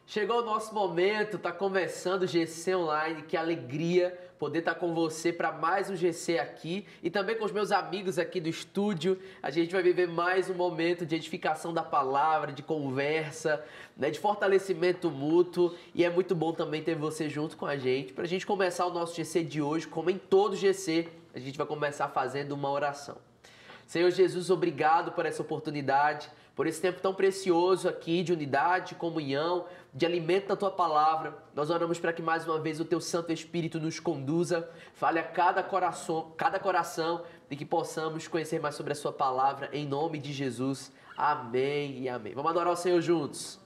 Chegou o nosso momento, tá começando o GC Online, que alegria poder estar com você para mais um GC aqui e também com os meus amigos aqui do estúdio. A gente vai viver mais um momento de edificação da palavra, de conversa, né, de fortalecimento mútuo, e é muito bom também ter você junto com a gente. Para a gente começar o nosso GC de hoje, como em todo GC, a gente vai começar fazendo uma oração. Senhor Jesus, obrigado por essa oportunidade, por esse tempo tão precioso aqui de unidade, de comunhão, de alimento da Tua Palavra. Nós oramos para que mais uma vez o Teu Santo Espírito nos conduza, fale a cada coração e que possamos conhecer mais sobre a Sua Palavra, em nome de Jesus. Amém e amém. Vamos adorar o Senhor juntos.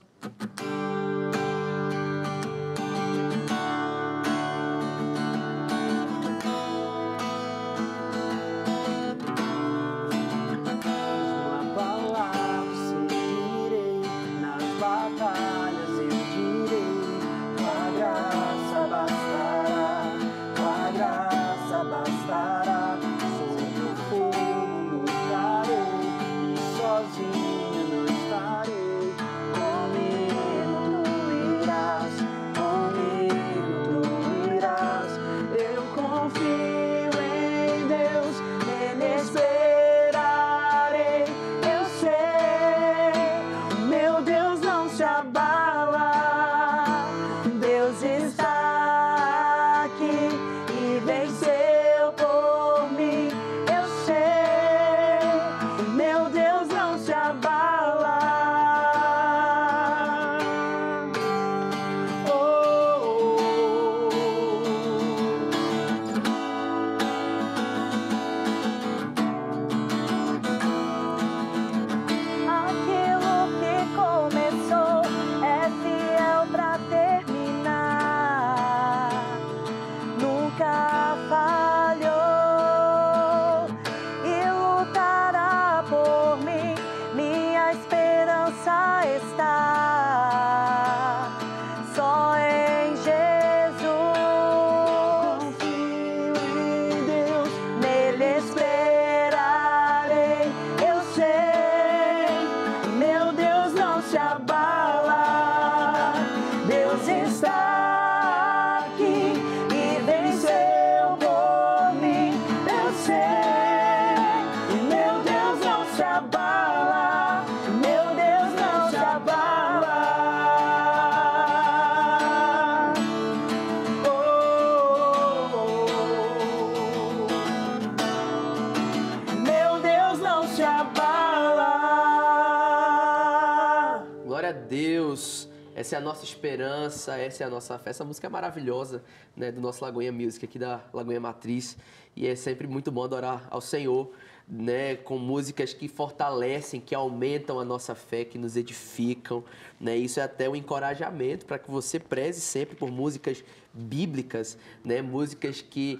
Essa é a nossa esperança, essa é a nossa fé. Essa música é maravilhosa, né, do nosso Lagoinha Music, aqui da Lagoinha Matriz. E é sempre muito bom adorar ao Senhor, né, com músicas que fortalecem, que aumentam a nossa fé, que nos edificam. Né? Isso é até um encorajamento para que você preze sempre por músicas bíblicas, né, músicas que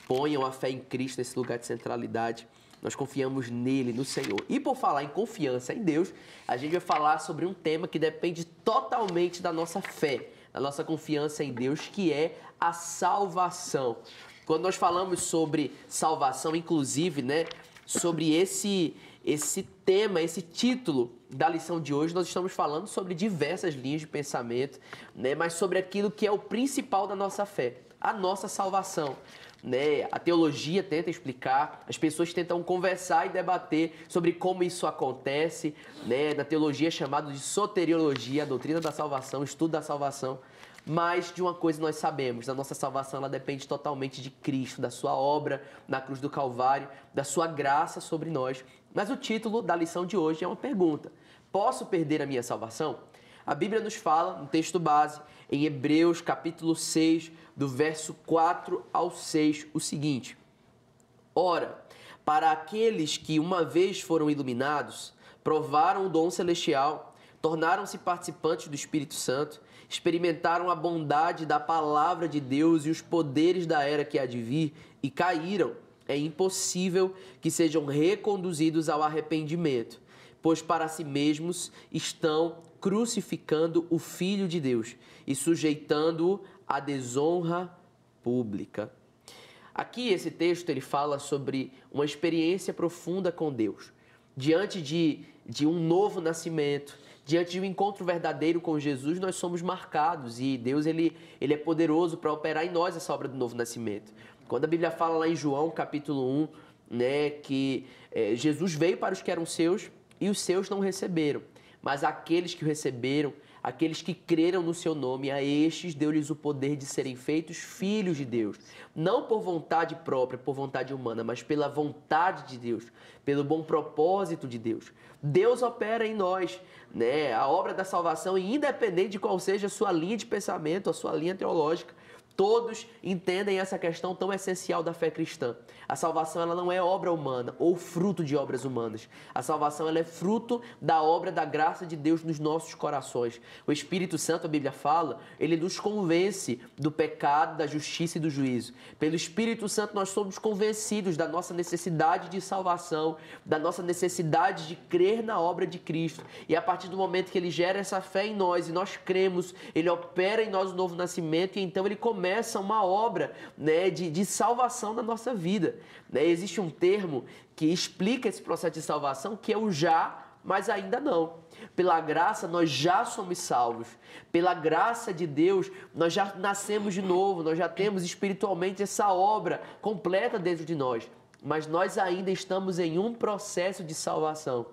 ponham a fé em Cristo nesse lugar de centralidade. Nós confiamos nele, no Senhor. E por falar em confiança em Deus, a gente vai falar sobre um tema que depende totalmente da nossa fé, da nossa confiança em Deus, que é a salvação. Quando nós falamos sobre salvação, inclusive, né, sobre esse tema, esse título da lição de hoje, nós estamos falando sobre diversas linhas de pensamento, né, mas sobre aquilo que é o principal da nossa fé, a nossa salvação. Né? A teologia tenta explicar, as pessoas tentam conversar e debater sobre como isso acontece, né? Na teologia é chamado de soteriologia, a doutrina da salvação, o estudo da salvação. Mas de uma coisa nós sabemos, a nossa salvação ela depende totalmente de Cristo, da sua obra na cruz do Calvário, da sua graça sobre nós. Mas o título da lição de hoje é uma pergunta: posso perder a minha salvação? A Bíblia nos fala, no texto base, em Hebreus capítulo 6, do verso 4 ao 6, o seguinte: ora, para aqueles que uma vez foram iluminados, provaram o dom celestial, tornaram-se participantes do Espírito Santo, experimentaram a bondade da palavra de Deus e os poderes da era que há de vir e caíram, é impossível que sejam reconduzidos ao arrependimento, pois para si mesmos estão crucificando o Filho de Deus e sujeitando-o à desonra pública. Aqui esse texto ele fala sobre uma experiência profunda com Deus. Diante de um novo nascimento, Diante de um encontro verdadeiro com Jesus, nós somos marcados e Deus ele é poderoso para operar em nós essa obra do novo nascimento. Quando a Bíblia fala lá em João, capítulo 1, né, que Jesus veio para os que eram seus e os seus não receberam. Mas aqueles que o receberam, aqueles que creram no seu nome, a estes deu-lhes o poder de serem feitos filhos de Deus. Não por vontade própria, por vontade humana, mas pela vontade de Deus, pelo bom propósito de Deus. Deus opera em nós, né, a obra da salvação, independente de qual seja a sua linha de pensamento, a sua linha teológica. Todos entendem essa questão tão essencial da fé cristã. A salvação ela não é obra humana ou fruto de obras humanas. A salvação ela é fruto da obra da graça de Deus nos nossos corações. O Espírito Santo, a Bíblia fala, ele nos convence do pecado, da justiça e do juízo. Pelo Espírito Santo nós somos convencidos da nossa necessidade de salvação, da nossa necessidade de crer na obra de Cristo. E a partir do momento que ele gera essa fé em nós e nós cremos, ele opera em nós o novo nascimento e então ele começa uma obra, né, de salvação na nossa vida. Né? Existe um termo que explica esse processo de salvação, que é o já, mas ainda não. Pela graça, nós já somos salvos. Pela graça de Deus, nós já nascemos de novo, nós já temos espiritualmente essa obra completa dentro de nós. Mas nós ainda estamos em um processo de salvação.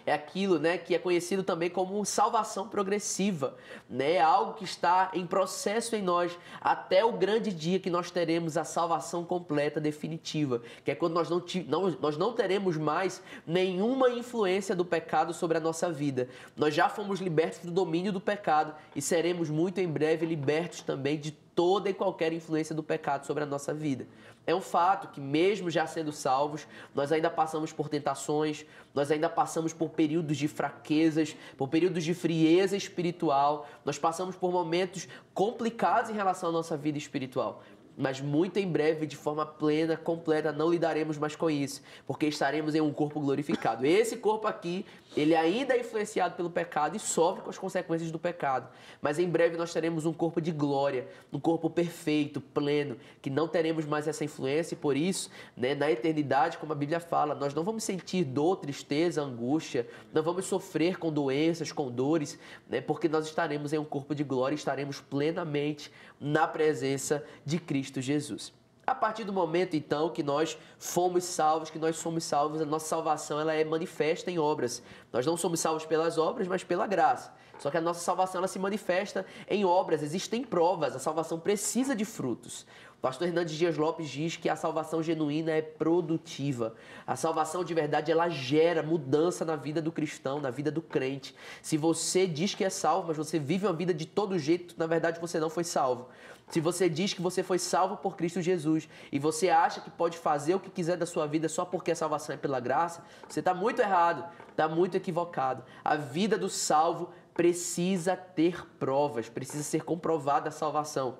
É aquilo, né, que é conhecido também como salvação progressiva, né? Algo que está em processo em nós até o grande dia que nós teremos a salvação completa, definitiva, que é quando nós não teremos mais nenhuma influência do pecado sobre a nossa vida. Nós já fomos libertos do domínio do pecado e seremos muito em breve libertos também de toda e qualquer influência do pecado sobre a nossa vida. É um fato que mesmo já sendo salvos, nós ainda passamos por tentações, nós ainda passamos por períodos de fraquezas, por períodos de frieza espiritual, nós passamos por momentos complicados em relação à nossa vida espiritual. Mas muito em breve, de forma plena, completa, não lidaremos mais com isso, porque estaremos em um corpo glorificado. Esse corpo aqui, ele ainda é influenciado pelo pecado e sofre com as consequências do pecado. Mas em breve nós teremos um corpo de glória, um corpo perfeito, pleno, que não teremos mais essa influência e por isso, né, na eternidade, como a Bíblia fala, nós não vamos sentir dor, tristeza, angústia, não vamos sofrer com doenças, com dores, né, porque nós estaremos em um corpo de glória e estaremos plenamente na presença de Cristo Jesus. A partir do momento, então, que nós fomos salvos, que nós somos salvos, a nossa salvação ela é manifesta em obras. Nós não somos salvos pelas obras, mas pela graça. Só que a nossa salvação ela se manifesta em obras, existem provas, a salvação precisa de frutos. O pastor Hernandes Dias Lopes diz que a salvação genuína é produtiva. A salvação de verdade, ela gera mudança na vida do cristão, na vida do crente. Se você diz que é salvo, mas você vive uma vida de todo jeito, na verdade você não foi salvo. Se você diz que você foi salvo por Cristo Jesus e você acha que pode fazer o que quiser da sua vida só porque a salvação é pela graça, você está muito errado, está muito equivocado. A vida do salvo precisa ter provas, precisa ser comprovada a salvação.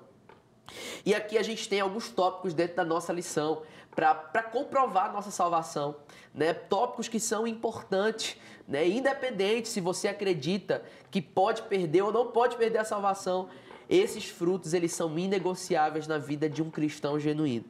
E aqui a gente tem alguns tópicos dentro da nossa lição para comprovar a nossa salvação, né? Tópicos que são importantes, né? Independente se você acredita que pode perder ou não pode perder a salvação, esses frutos eles são inegociáveis na vida de um cristão genuíno.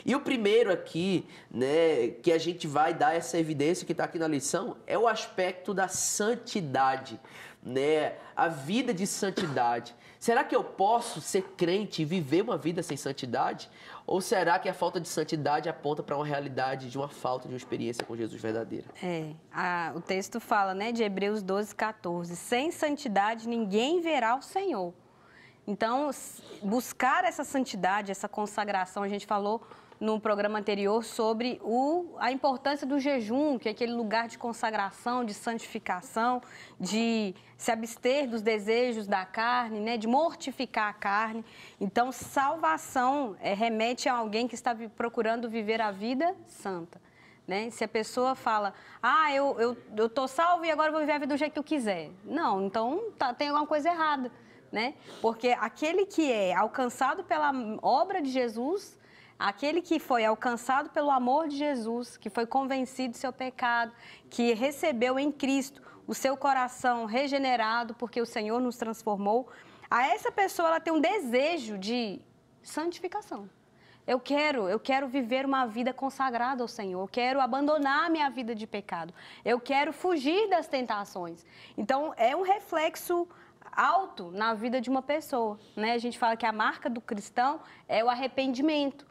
E o primeiro aqui, né, que a gente vai dar essa evidência que está aqui na lição, é o aspecto da santidade, né? A vida de santidade. Será que eu posso ser crente e viver uma vida sem santidade? Ou será que a falta de santidade aponta para uma realidade de uma falta de uma experiência com Jesus verdadeira? O texto fala, né, de Hebreus 12, 14. Sem santidade ninguém verá o Senhor. Então, buscar essa santidade, essa consagração, a gente falou no programa anterior sobre a importância do jejum, que é aquele lugar de consagração, de santificação, de se abster dos desejos da carne, né, de mortificar a carne. Então, salvação remete a alguém que está procurando viver a vida santa. Né? Se a pessoa fala, eu estou salvo e agora vou viver a vida do jeito que eu quiser. Não, então tem alguma coisa errada. Né? Porque aquele que é alcançado pela obra de Jesus, aquele que foi alcançado pelo amor de Jesus, que foi convencido do seu pecado, que recebeu em Cristo o seu coração regenerado, porque o Senhor nos transformou, a essa pessoa ela tem um desejo de santificação. Eu quero viver uma vida consagrada ao Senhor. Eu quero abandonar a minha vida de pecado. Eu quero fugir das tentações. Então, é um reflexo alto na vida de uma pessoa, né? A gente fala que a marca do cristão é o arrependimento.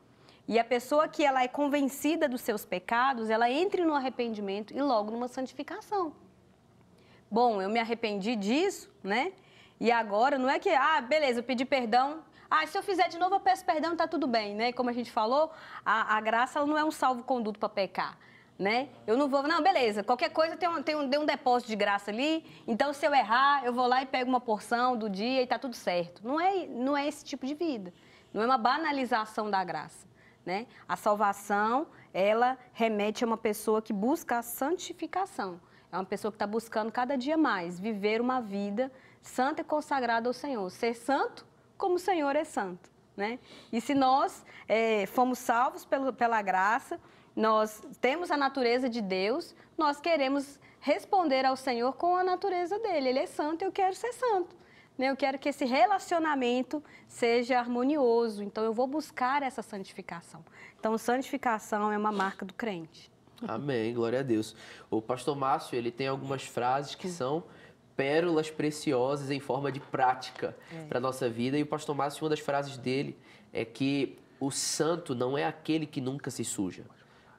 E a pessoa que ela é convencida dos seus pecados, ela entra no arrependimento e logo numa santificação. Bom, eu me arrependi disso, né? E agora, não é que, beleza, eu pedi perdão. Se eu fizer de novo, eu peço perdão e tá tudo bem, né? Como a gente falou, a graça ela não é um salvo-conduto para pecar, né? Eu não vou, não, beleza, qualquer coisa tem um depósito de graça ali, então se eu errar, eu vou lá e pego uma porção do dia e tá tudo certo. Não é esse tipo de vida, não é uma banalização da graça, né? A salvação, ela remete a uma pessoa que busca a santificação. É uma pessoa que está buscando cada dia mais viver uma vida santa e consagrada ao Senhor. Ser santo como o Senhor é santo, né? E se nós fomos salvos pela graça, nós temos a natureza de Deus, nós queremos responder ao Senhor com a natureza dele. Ele é santo e eu quero ser santo, né? Eu quero que esse relacionamento seja harmonioso. Então, eu vou buscar essa santificação. Então, santificação é uma marca do crente. Amém, glória a Deus. O pastor Márcio, ele tem algumas frases que são pérolas preciosas em forma de prática para a nossa vida. E o pastor Márcio, uma das frases dele é que o santo não é aquele que nunca se suja.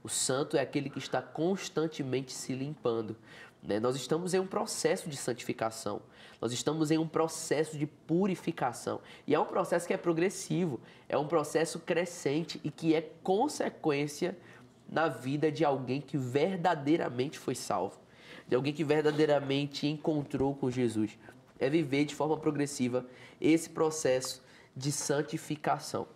O santo é aquele que está constantemente se limpando, né? Nós estamos em um processo de santificação. Nós estamos em um processo de purificação. E é um processo que é progressivo, é um processo crescente e que é consequência na vida de alguém que verdadeiramente foi salvo, de alguém que verdadeiramente encontrou com Jesus. É viver de forma progressiva esse processo de santificação,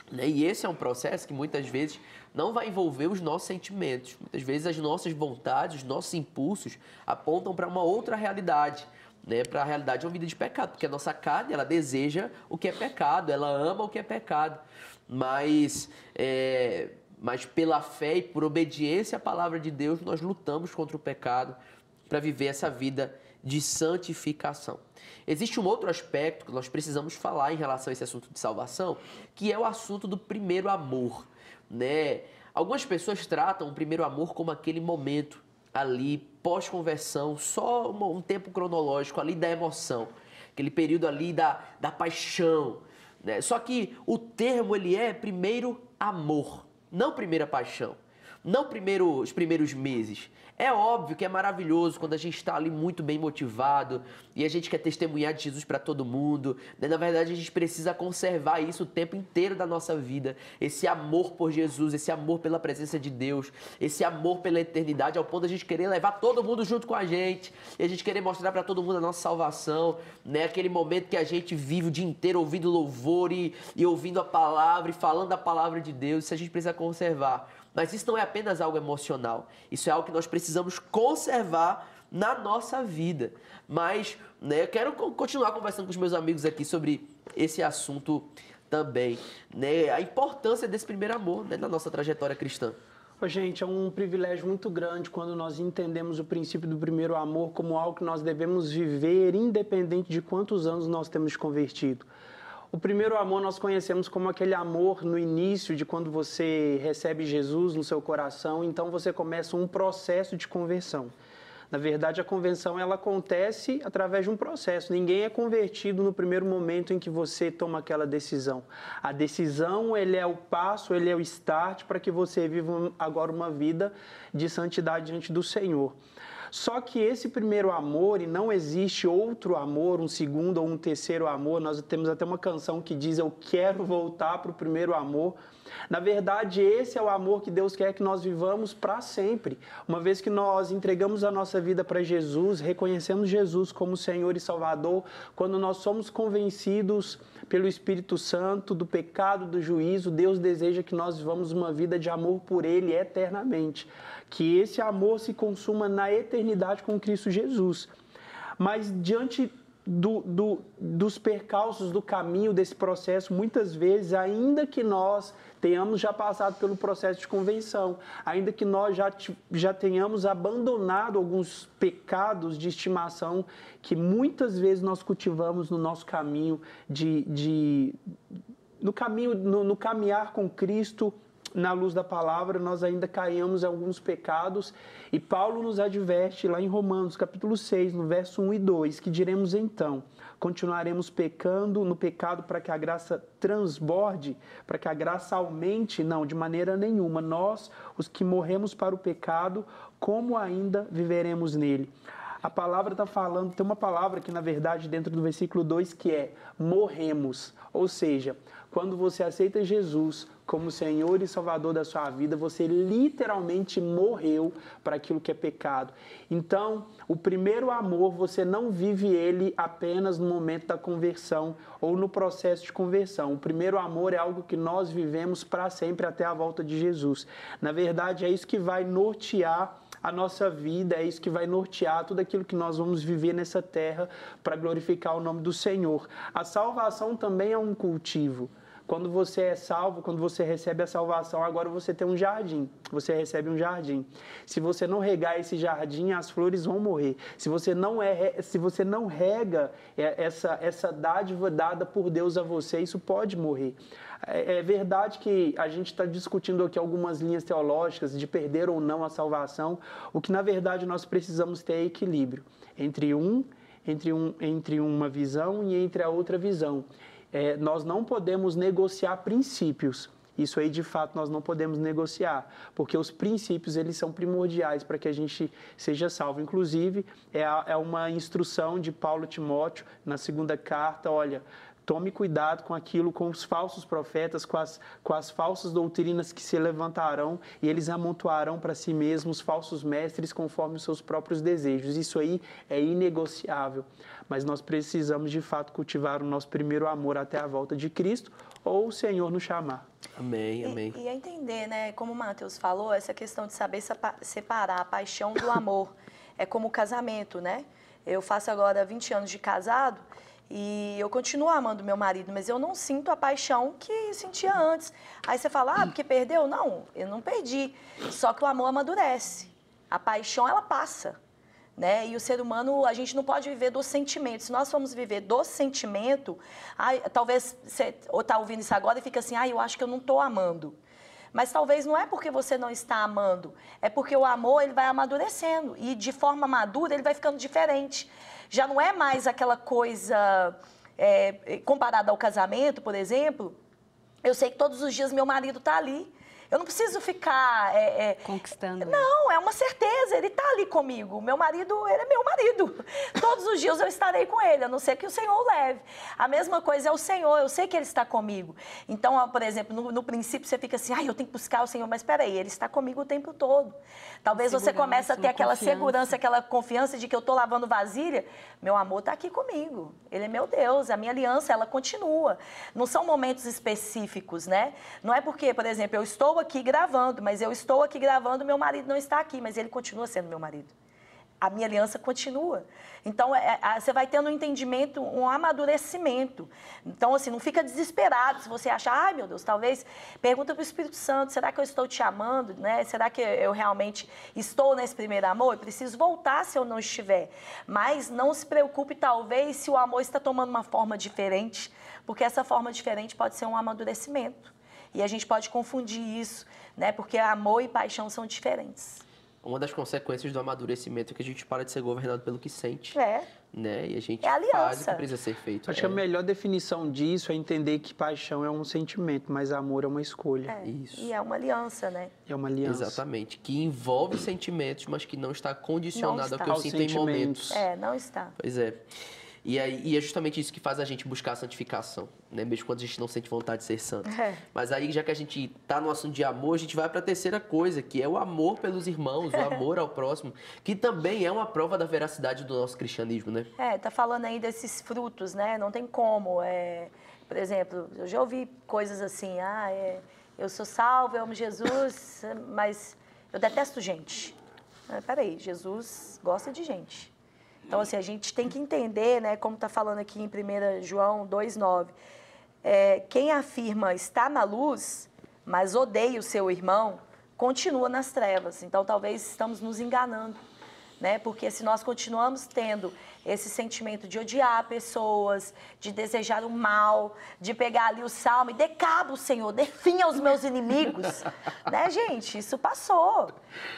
né? E esse é um processo que muitas vezes não vai envolver os nossos sentimentos. Muitas vezes as nossas vontades, os nossos impulsos apontam para uma outra realidade, né? Para a realidade de uma vida de pecado, porque a nossa carne, ela deseja o que é pecado, ela ama o que é pecado, mas pela fé e por obediência à palavra de Deus, nós lutamos contra o pecado para viver essa vida de santificação. Existe um outro aspecto que nós precisamos falar em relação a esse assunto de salvação, que é o assunto do primeiro amor, né? Algumas pessoas tratam o primeiro amor como aquele momento ali, pós-conversão, só um tempo cronológico ali da emoção, aquele período ali da paixão, né? Só que o termo, ele é primeiro amor, não primeira paixão, não os primeiros meses. É óbvio que é maravilhoso quando a gente está ali muito bem motivado e a gente quer testemunhar de Jesus para todo mundo, né? Na verdade, a gente precisa conservar isso o tempo inteiro da nossa vida. Esse amor por Jesus, esse amor pela presença de Deus, esse amor pela eternidade, ao ponto de a gente querer levar todo mundo junto com a gente e a gente querer mostrar para todo mundo a nossa salvação, né? Aquele momento que a gente vive o dia inteiro ouvindo louvor e ouvindo a palavra e falando a palavra de Deus. Isso a gente precisa conservar. Mas isso não é apenas algo emocional, isso é algo que nós precisamos conservar na nossa vida. Mas, né, eu quero continuar conversando com os meus amigos aqui sobre esse assunto também, né, a importância desse primeiro amor, né, na nossa trajetória cristã. Gente, é um privilégio muito grande quando nós entendemos o princípio do primeiro amor como algo que nós devemos viver independente de quantos anos nós temos convertido. O primeiro amor nós conhecemos como aquele amor no início de quando você recebe Jesus no seu coração, então você começa um processo de conversão. Na verdade, a conversão ela acontece através de um processo. Ninguém é convertido no primeiro momento em que você toma aquela decisão. A decisão, ele é o passo, ele é o start para que você viva agora uma vida de santidade diante do Senhor. Só que esse primeiro amor, e não existe outro amor, um segundo ou um terceiro amor, nós temos até uma canção que diz, eu quero voltar para o primeiro amor. Na verdade, esse é o amor que Deus quer que nós vivamos para sempre. Uma vez que nós entregamos a nossa vida para Jesus, reconhecemos Jesus como Senhor e Salvador, quando nós somos convencidos pelo Espírito Santo do pecado, do juízo, Deus deseja que nós vivamos uma vida de amor por Ele eternamente. Que esse amor se consuma na eternidade com Cristo Jesus. Mas diante dos percalços do caminho desse processo, muitas vezes, ainda que nós tenhamos já passado pelo processo de convenção, ainda que nós já tenhamos abandonado alguns pecados de estimação que muitas vezes nós cultivamos no nosso caminho no caminho, no caminhar com Cristo, na luz da palavra, nós ainda caímos em alguns pecados, e Paulo nos adverte lá em Romanos, capítulo 6, no verso 1 e 2, que diremos então: continuaremos pecando no pecado para que a graça transborde, para que a graça aumente? Não, de maneira nenhuma. Nós, os que morremos para o pecado, como ainda viveremos nele? A palavra está falando, tem uma palavra que, na verdade, dentro do versículo 2, que é morremos. Ou seja, quando você aceita Jesus como Senhor e Salvador da sua vida, você literalmente morreu para aquilo que é pecado. Então, o primeiro amor, você não vive ele apenas no momento da conversão ou no processo de conversão. O primeiro amor é algo que nós vivemos para sempre até a volta de Jesus. Na verdade, é isso que vai nortear a nossa vida, é isso que vai nortear tudo aquilo que nós vamos viver nessa terra para glorificar o nome do Senhor. A salvação também é um cultivo. Quando você é salvo, quando você recebe a salvação, agora você tem um jardim, você recebe um jardim. Se você não regar esse jardim, as flores vão morrer. Se você não rega essa dádiva dada por Deus a você, isso pode morrer. É verdade que a gente está discutindo aqui algumas linhas teológicas de perder ou não a salvação. O que, na verdade, nós precisamos ter é equilíbrio entre uma visão e entre a outra visão. Nós não podemos negociar princípios. Isso aí, de fato, nós não podemos negociar, porque os princípios, eles são primordiais para que a gente seja salvo. Inclusive, é uma instrução de Paulo a Timóteo, na segunda carta: olha, tome cuidado com aquilo, com os falsos profetas, com as falsas doutrinas que se levantarão, e eles amontoarão para si mesmos falsos mestres conforme os seus próprios desejos. Isso aí é inegociável. Mas nós precisamos, de fato, cultivar o nosso primeiro amor até a volta de Cristo, ou o Senhor nos chamar. Amém, amém. E entender, né, como o Matheus falou, essa questão de saber separar a paixão do amor. É como o casamento, né? Eu faço agora 20 anos de casado e eu continuo amando meu marido, mas eu não sinto a paixão que sentia antes. Aí você fala, porque perdeu? Não, eu não perdi. Só que o amor amadurece. A paixão, ela passa. Né? E o ser humano, a gente não pode viver do sentimento. Se nós formos viver do sentimento, talvez você está ouvindo isso agora e fica assim, eu acho que eu não estou amando. Mas talvez não é porque você não está amando, é porque o amor, ele vai amadurecendo e de forma madura ele vai ficando diferente. Já não é mais aquela coisa, comparada ao casamento, por exemplo, eu sei que todos os dias meu marido está ali. Eu não preciso ficar... conquistando. Não, é uma certeza, ele está ali comigo. Meu marido, ele é meu marido. Todos os dias eu estarei com ele, a não ser que o Senhor o leve. A mesma coisa é o Senhor, eu sei que ele está comigo. Então, por exemplo, no princípio você fica assim, eu tenho que buscar o Senhor, mas espera aí, ele está comigo o tempo todo. Talvez você comece a ter aquela segurança, aquela confiança de que eu estou lavando vasilha, meu amor está aqui comigo. Ele é meu Deus, a minha aliança, ela continua. Não são momentos específicos, né? Não é porque, por exemplo, eu estou aqui gravando, mas eu estou aqui gravando, meu marido não está aqui, mas ele continua sendo meu marido. A minha aliança continua. Então, você vai tendo um entendimento, um amadurecimento. Então, assim, não fica desesperado se você achar, meu Deus, talvez, pergunta para o Espírito Santo, será que eu estou te amando, né? Será que eu realmente estou nesse primeiro amor? Eu preciso voltar se eu não estiver. Mas não se preocupe, talvez, se o amor está tomando uma forma diferente, porque essa forma diferente pode ser um amadurecimento. E a gente pode confundir isso, né? Porque amor e paixão são diferentes. Uma das consequências do amadurecimento é que a gente para de ser governado pelo que sente. Né? E a gente faz o que precisa ser feito. Acho que a melhor definição disso é entender que paixão é um sentimento, mas amor é uma escolha. Isso. E é uma aliança, né? É uma aliança. Exatamente. Que envolve sentimentos, mas que não está condicionado ao que eu sinto em momentos. Não está. Pois é. E é justamente isso que faz a gente buscar a santificação, né? Mesmo quando a gente não sente vontade de ser santo. Mas aí, já que a gente está no assunto de amor, a gente vai para a terceira coisa, que é o amor pelos irmãos, o amor ao próximo, que também é uma prova da veracidade do nosso cristianismo, né? Tá falando aí desses frutos, né? Não tem como. Por exemplo, eu já ouvi coisas assim, eu sou salvo, eu amo Jesus, mas eu detesto gente. Peraí, Jesus gosta de gente. Então, assim, a gente tem que entender, né, como está falando aqui em 1 João 2,9, quem afirma está na luz, mas odeia o seu irmão, continua nas trevas. Então, talvez estamos nos enganando, né? Porque se nós continuamos tendo esse sentimento de odiar pessoas, de desejar o mal, de pegar ali o salmo e dê cabo, Senhor, dê fim aos meus inimigos. Né, gente? Isso passou.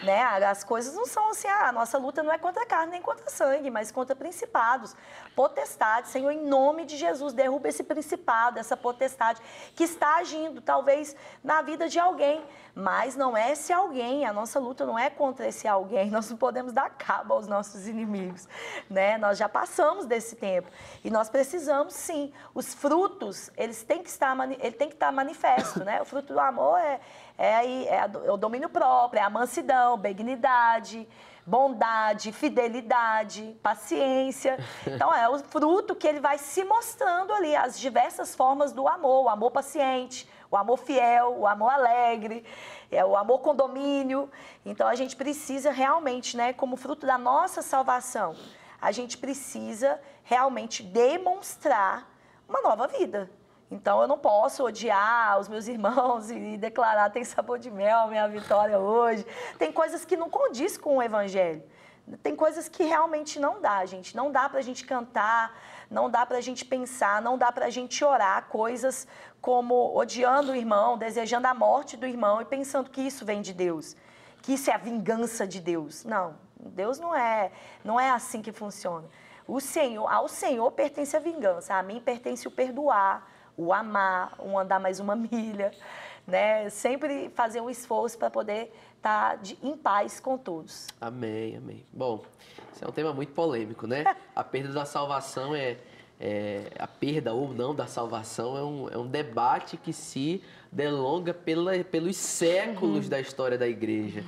Né? As coisas não são assim, a nossa luta não é contra a carne nem contra sangue, mas contra principados, potestades. Senhor, em nome de Jesus, derruba esse principado, essa potestade que está agindo, talvez, na vida de alguém. Mas não é esse alguém, a nossa luta não é contra esse alguém, nós não podemos dar cabo aos nossos inimigos, né? Nós já passamos desse tempo e nós precisamos, sim, os frutos, eles têm que estar, ele tem que estar manifesto, né? O fruto do amor é o domínio próprio, é a mansidão, benignidade, bondade, fidelidade, paciência. Então, é o fruto que ele vai se mostrando ali, as diversas formas do amor, o amor paciente, o amor fiel, o amor alegre, o amor com domínio. Então, a gente precisa realmente, né, como fruto da nossa salvação, a gente precisa realmente demonstrar uma nova vida. Então, eu não posso odiar os meus irmãos e declarar tem sabor de mel, minha vitória hoje. Tem coisas que não condiz com o evangelho. Tem coisas que realmente não dá, gente. Não dá pra gente cantar, não dá pra gente pensar, não dá pra gente orar coisas como odiando o irmão, desejando a morte do irmão e pensando que isso vem de Deus, que isso é a vingança de Deus. Não, Deus não é assim que funciona. Ao Senhor pertence a vingança, a mim pertence o perdoar, o amar, o andar mais uma milha, né? Sempre fazer um esforço para poder estar em paz com todos. Amém, amém. Bom, isso é um tema muito polêmico, né? A perda da salvação a perda ou não da salvação é um debate que se delonga pelos séculos da história da igreja,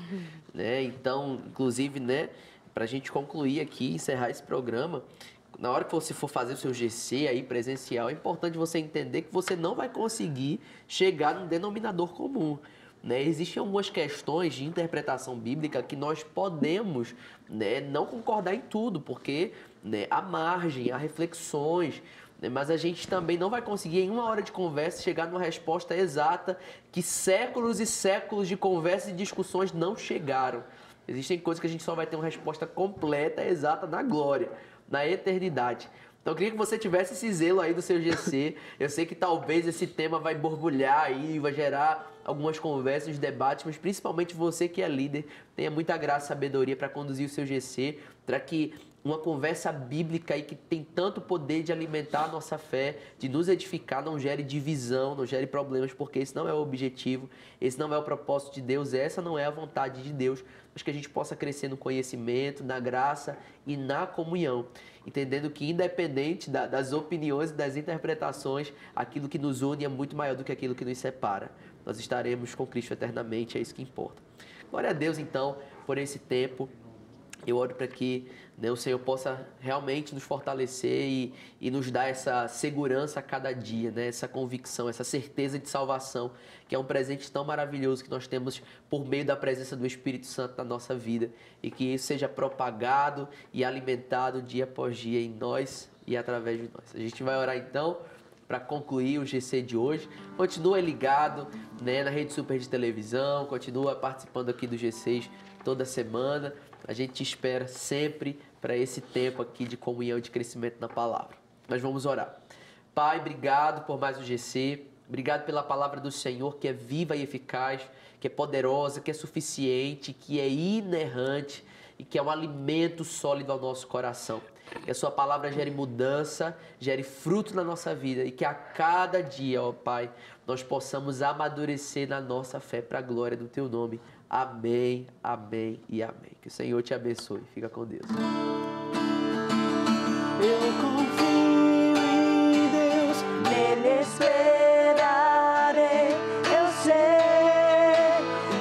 né? Então, inclusive, né, para a gente concluir aqui, encerrar esse programa, na hora que você for fazer o seu GC aí presencial, é importante você entender que você não vai conseguir chegar num denominador comum, né? Existem algumas questões de interpretação bíblica que nós podemos, né, não concordar em tudo, porque, né, há margem, há reflexões, né, mas a gente também não vai conseguir em uma hora de conversa chegar numa resposta exata que séculos e séculos de conversas e discussões não chegaram. Existem coisas que a gente só vai ter uma resposta completa, exata na glória, na eternidade. Então eu queria que você tivesse esse zelo aí do seu GC. Eu sei que talvez esse tema vai borbulhar aí, vai gerar algumas conversas, debates, mas principalmente você que é líder, tenha muita graça e sabedoria para conduzir o seu GC, para que uma conversa bíblica aí que tem tanto poder de alimentar a nossa fé, de nos edificar, não gere divisão, não gere problemas, porque esse não é o objetivo, esse não é o propósito de Deus, essa não é a vontade de Deus, mas que a gente possa crescer no conhecimento, na graça e na comunhão, entendendo que independente das opiniões e das interpretações, aquilo que nos une é muito maior do que aquilo que nos separa. Nós estaremos com Cristo eternamente, é isso que importa. Glória a Deus, então, por esse tempo. Eu oro para que, né, o Senhor possa realmente nos fortalecer e nos dar essa segurança a cada dia, né, essa convicção, essa certeza de salvação, que é um presente tão maravilhoso que nós temos por meio da presença do Espírito Santo na nossa vida, e que isso seja propagado e alimentado dia após dia em nós e através de nós. A gente vai orar então para concluir o GC de hoje. Continua ligado, né, na Rede Super de televisão, continua participando aqui do G6 toda semana. A gente te espera sempre para esse tempo aqui de comunhão e de crescimento na palavra. Mas vamos orar. Pai, obrigado por mais um GC. Obrigado pela palavra do Senhor, que é viva e eficaz, que é poderosa, que é suficiente, que é inerrante e que é um alimento sólido ao nosso coração. Que a sua palavra gere mudança, gere fruto na nossa vida e que a cada dia, ó Pai, nós possamos amadurecer na nossa fé para a glória do Teu nome. Amém, amém e amém. Que o Senhor te abençoe. Fica com Deus. Eu confio em Deus, Nele esperarei, eu sei,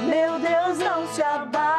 meu Deus não se abate.